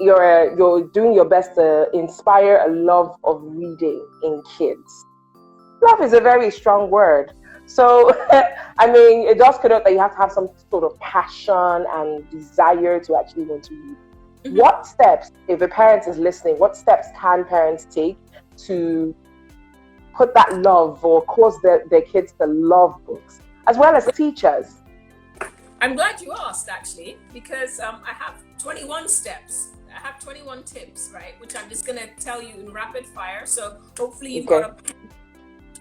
you're doing your best to inspire a love of reading in kids. Love is a very strong word. So, I mean, it does connote that you have to have some sort of passion and desire to actually want to read. Mhm. What steps, if a parent is listening, what steps can parents take to put that love or cause their kids to love books, as well as teachers? I'm glad you asked, actually, because I have 21 steps. I have 21 tips, right? Which I'm just going to tell you in rapid fire. So hopefully you've got a pen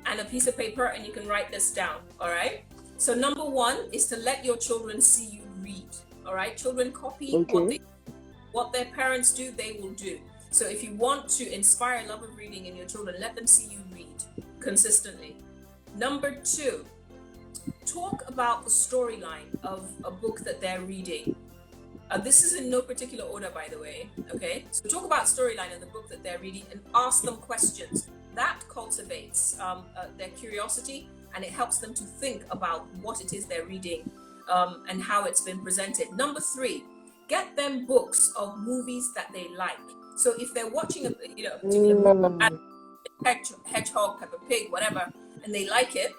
and a piece of paper and you can write this down, all right? So number one is to let your children see you read, all right? Children copy what their parents do, they will do. So if you want to inspire love of reading in your children, let them see you read consistently. Number two, talk about the storyline of a book that they're reading. This is in no particular order, by the way, okay? So talk about storyline of the book that they're reading and ask them questions. That cultivates their curiosity, and it helps them to think about what it is they're reading and how it's been presented. Number three, get them books of movies that they like. So if they're watching a particular movie, Hedgehog, Peppa Pig, whatever, and they like it,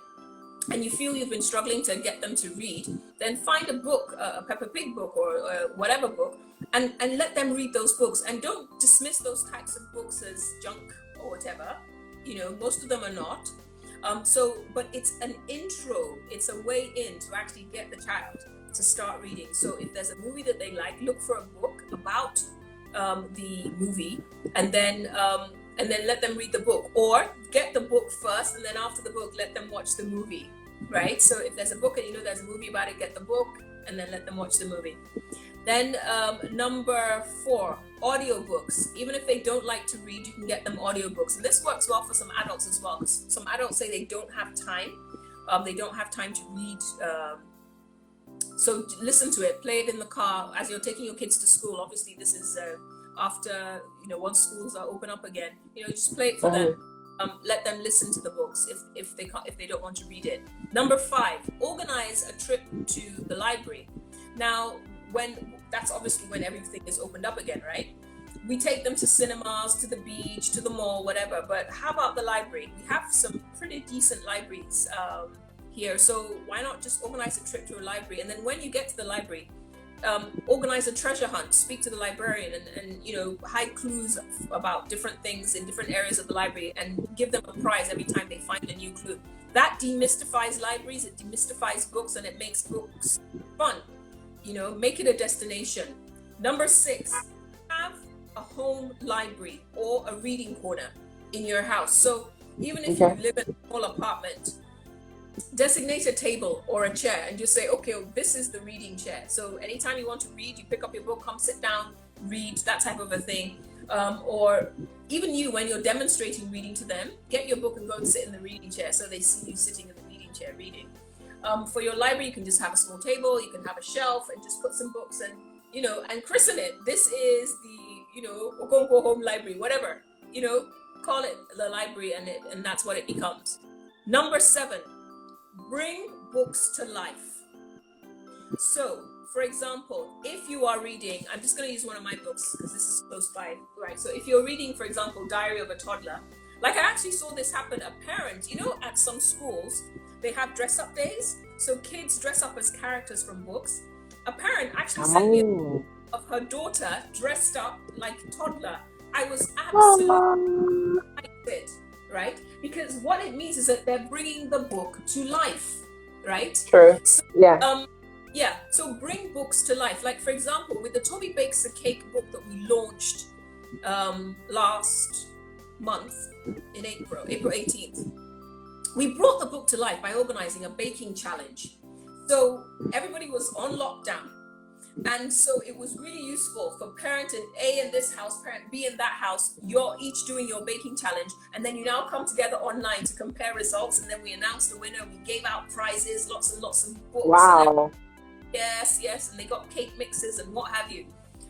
and you feel you've been struggling to get them to read, then find a book, a Peppa Pig book or whatever book, and let them read those books. And don't dismiss those types of books as junk or whatever. Most of them are not. But it's an intro. It's a way in to actually get the child to start reading. So if there's a movie that they like, look for a book about the movie, and then let them read the book, or get the book first, and then after the book, let them watch the movie, right? So if there's a book and there's a movie about it, get the book and then let them watch the movie. Then number four, audiobooks. Even if they don't like to read, you can get them audiobooks. And this works well for some adults as well, because some adults say they don't have time. They don't have time to read. So listen to it, play it in the car as you're taking your kids to school. Obviously, this is after, once schools are open up again, just play it for them. Let them listen to the books if they don't want to read it. Number five, organize a trip to the library. Now, that's obviously when everything is opened up again, right? We take them to cinemas, to the beach, to the mall, whatever. But how about the library? We have some pretty decent libraries here. So why not just organize a trip to a library? And then when you get to the library, organize a treasure hunt, speak to the librarian and hide clues about different things in different areas of the library and give them a prize every time they find a new clue. That demystifies libraries, it demystifies books, and it makes books fun. Make it a destination. Number six, have a home library or a reading corner in your house. So even if you live in a small apartment, designate a table or a chair and just say, okay, this is the reading chair. So anytime you want to read, you pick up your book, come sit down, read, that type of a thing. Or even when you're demonstrating reading to them, get your book and go and sit in the reading chair so they see you sitting in the reading chair reading. For your library, you can just have a small table, you can have a shelf and just put some books and, and christen it. This is the, Okonkwo Home Library, whatever, call it the library and that's what it becomes. Number seven, bring books to life. So, for example, if you are reading, I'm just going to use one of my books because this is close by, right? So if you're reading, for example, Diary of a Toddler, like I actually saw this happen, a parent, at some schools, they have dress up days. So kids dress up as characters from books. A parent actually sent me a picture of her daughter dressed up like a toddler. I was absolutely excited, right? Because what it means is that they're bringing the book to life, right? True. So, so bring books to life. Like, for example, with the Toby Bakes a Cake book that we launched last month in April 18th, we brought the book to life by organizing a baking challenge. So everybody was on lockdown. And so it was really useful for parent A in this house, parent B in that house. You're each doing your baking challenge. And then you now come together online to compare results. And then we announced the winner. We gave out prizes, lots and lots of books. Wow. Yes. And they got cake mixes and what have you.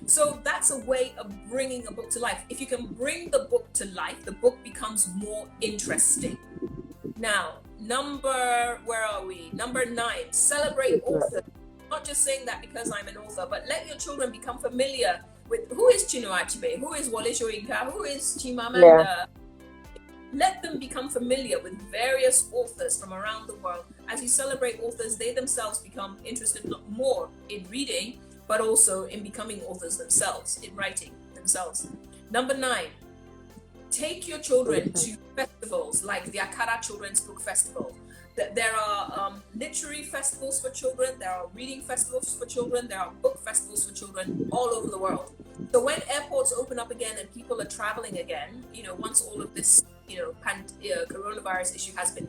So that's a way of bringing a book to life. If you can bring the book to life, the book becomes more interesting. Now, number 9, celebrate authors. Not just saying that because I'm an author, but let your children become familiar with who is Chinua Achebe, who is Wole Soyinka, who is Yeah. Chimamanda. Let them become familiar with various authors from around the world. As you celebrate authors, they themselves become interested not more in reading, but also in becoming authors themselves, in writing themselves. Number 9, take your children to festivals like the Akara Children's Book Festival. There are literary festivals for children, there are reading festivals for children, there are book festivals for children all over the world. So when airports open up again and people are traveling again, once all of this, coronavirus issue has been,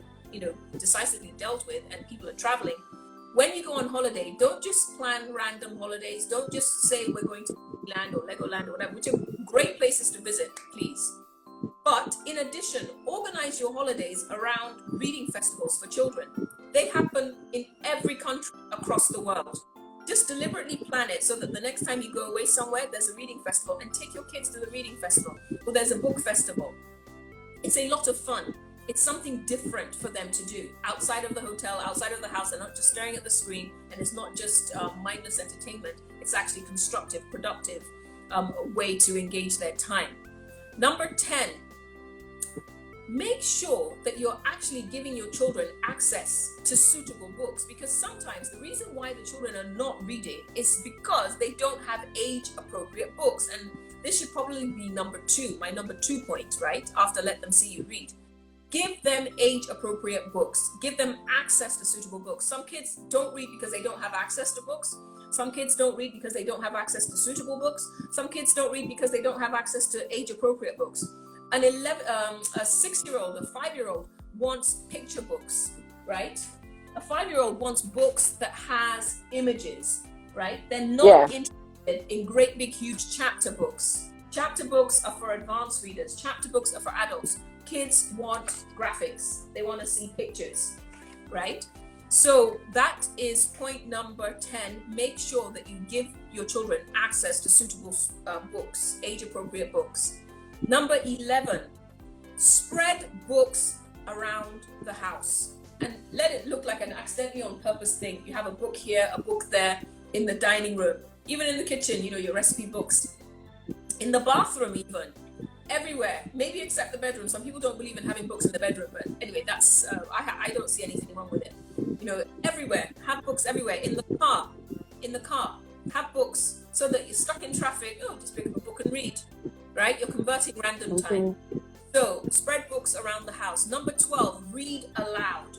decisively dealt with and people are traveling, when you go on holiday, don't just plan random holidays. Don't just say we're going to Disneyland or Legoland or whatever, which are great places to visit, please. But in addition, organize your holidays around reading festivals for children. They happen in every country across the world. Just deliberately plan it so that the next time you go away somewhere, there's a reading festival, and take your kids to the reading festival, or there's a book festival. It's a lot of fun. It's something different for them to do outside of the hotel, outside of the house. They're not just staring at the screen, and it's not just mindless entertainment. It's actually constructive, productive way to engage their time. Number 10, make sure that you're actually giving your children access to suitable books, because sometimes the reason why the children are not reading is because they don't have age-appropriate books. And this should probably be number 2, my number 2 point, right? After let them see you read. Give them age-appropriate books. Give them access to suitable books. Some kids don't read because they don't have access to books. Some kids don't read because they don't have access to suitable books. Some kids don't read because they don't have access to age-appropriate books. A 6-year-old, a 5-year-old wants picture books, right? A 5-year-old wants books that has images, right? They're not interested in great big huge chapter books. Chapter books are for advanced readers. Chapter books are for adults. Kids want graphics. They want to see pictures, right? So that is point number 10. Make sure that you give your children access to suitable books, age-appropriate books. Number 11, spread books around the house and let it look like an accidentally on purpose thing. You have a book here, a book there, in the dining room, even in the kitchen, your recipe books, in the bathroom even, everywhere, maybe except the bedroom. Some people don't believe in having books in the bedroom, but anyway, that's, I don't see anything wrong with it. Everywhere, have books everywhere, in the car, have books so that you're stuck in traffic, just pick up a book and read. Right? You're converting random time. So spread books around the house. Number 12, read aloud.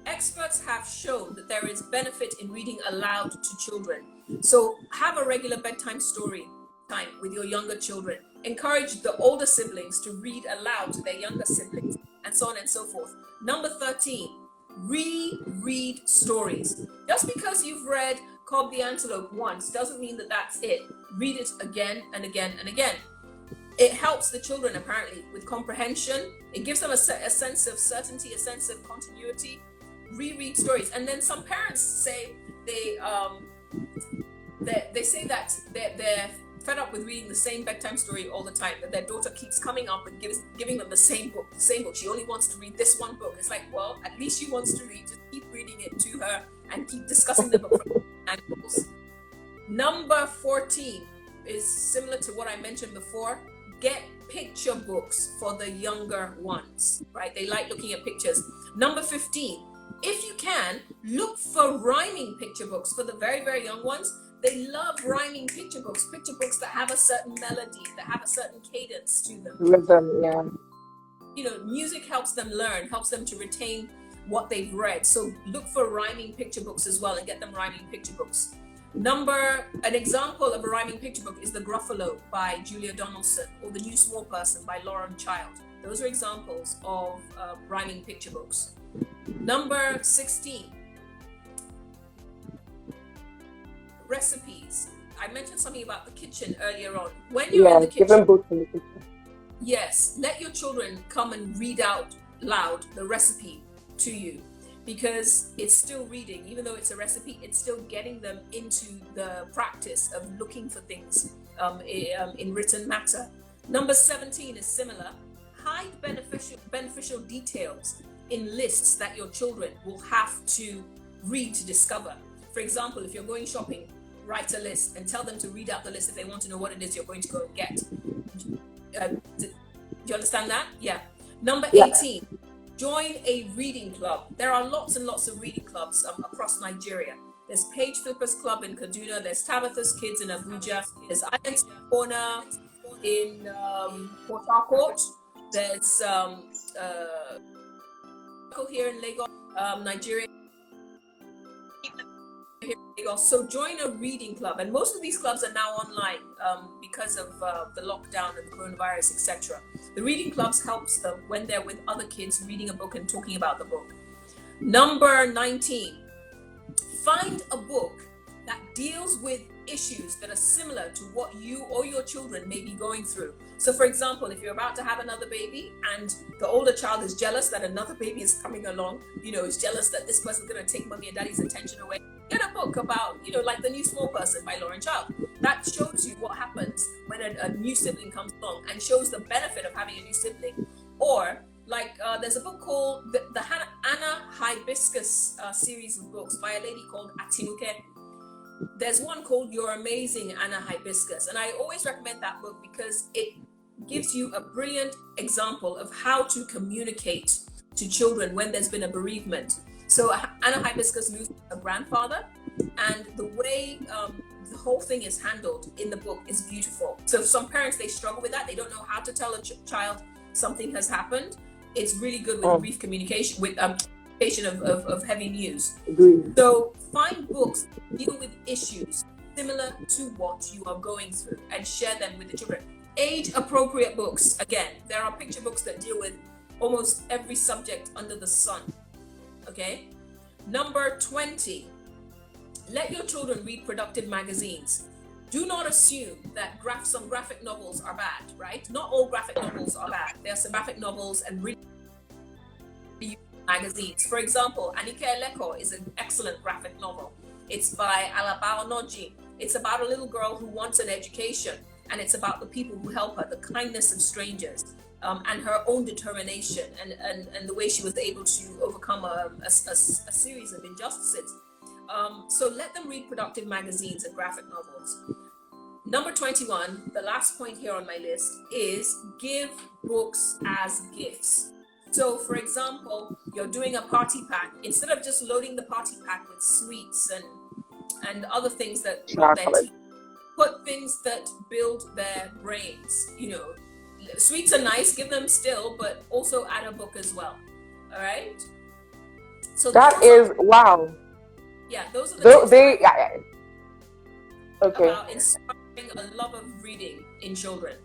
Experts have shown that there is benefit in reading aloud to children. So have a regular bedtime story time with your younger children. Encourage the older siblings to read aloud to their younger siblings, and so on and so forth. Number 13, reread stories. Just because you've read Cobb the Antelope once doesn't mean that that's it. Read it again and again and again. It helps the children apparently with comprehension. It gives them a sense of certainty, a sense of continuity. Reread stories. And then some parents say they say that they're fed up with reading the same bedtime story all the time, that their daughter keeps coming up and giving them the same book. She only wants to read this one book. It's like, well, at least she wants to read. Just keep reading it to her and keep discussing the book from angles. Number 14 is similar to what I mentioned before. Get picture books for the younger ones, right? They like looking at pictures. Number 15, if you can, look for rhyming picture books for the very, very young ones. They love rhyming picture books that have a certain melody, that have a certain cadence to them. Rhythm, yeah. Music helps them learn, helps them to retain what they've read. So look for rhyming picture books as well and get them rhyming picture books. An example of a rhyming picture book is The Gruffalo by Julia Donaldson, or The New Small Person by Lauren Child. Those are examples of rhyming picture books. Number 16, recipes. I mentioned something about the kitchen earlier on. When you're in the kitchen, give them books in the kitchen. Yes, let your children come and read out loud the recipe to you, because it's still reading. Even though it's a recipe, it's still getting them into the practice of looking for things in written matter. Number 17 is similar. Hide beneficial details in lists that your children will have to read to discover. For example, if you're going shopping, write a list and tell them to read out the list if they want to know what it is you're going to go and get. Do you understand that? Yeah. Number 18, join a reading club. There are lots and lots of reading clubs across Nigeria. There's Page Flippers Club in Kaduna. There's Tabitha's Kids in Abuja. There's Iron's Corner in Port Harcourt. There's here in Lagos, Nigeria. So join a reading club, and most of these clubs are now online because of the lockdown and the coronavirus, etc. The reading clubs helps them when they're with other kids reading a book and talking about the book. Number 19, find a book that deals with issues that are similar to what you or your children may be going through. So for example, if you're about to have another baby and the older child is jealous that another baby is coming along, is jealous that this person's going to take mommy and daddy's attention away, get a book about, like The New Small Person by Lauren Child. That shows you what happens when a new sibling comes along and shows the benefit of having a new sibling. Or there's a book called the Anna Hibiscus series of books by a lady called Atinuke. There's one called You're Amazing, Anna Hibiscus. And I always recommend that book because it gives you a brilliant example of how to communicate to children when there's been a bereavement. So Anna Hibiscus loses her grandfather, and the way the whole thing is handled in the book is beautiful. So some parents, they struggle with that. They don't know how to tell a child something has happened. It's really good with brief communication, with communication of heavy news. So find books that deal with issues similar to what you are going through and share them with the children. Age appropriate books. Again, there are picture books that deal with almost every subject under the sun. Okay. Number 20, let your children read productive magazines. Do not assume that some graphic novels are bad, right? Not all graphic novels are bad. There are some graphic novels and really magazines. For example, Anike Eleko is an excellent graphic novel. It's by Alaba Onoji. It's about a little girl who wants an education, and it's about the people who help her, the kindness of strangers, and her own determination, and the way she was able to overcome a series of injustices. So let them read productive magazines and graphic novels. Number 21, the last point here on my list, is give books as gifts. So for example, you're doing a party pack. Instead of just loading the party pack with sweets and other things that put things that build their brains. Sweets are nice, give them still, but also add a book as well. All right. So that is wow. Yeah, those are the okay. About inspiring a love of reading in children.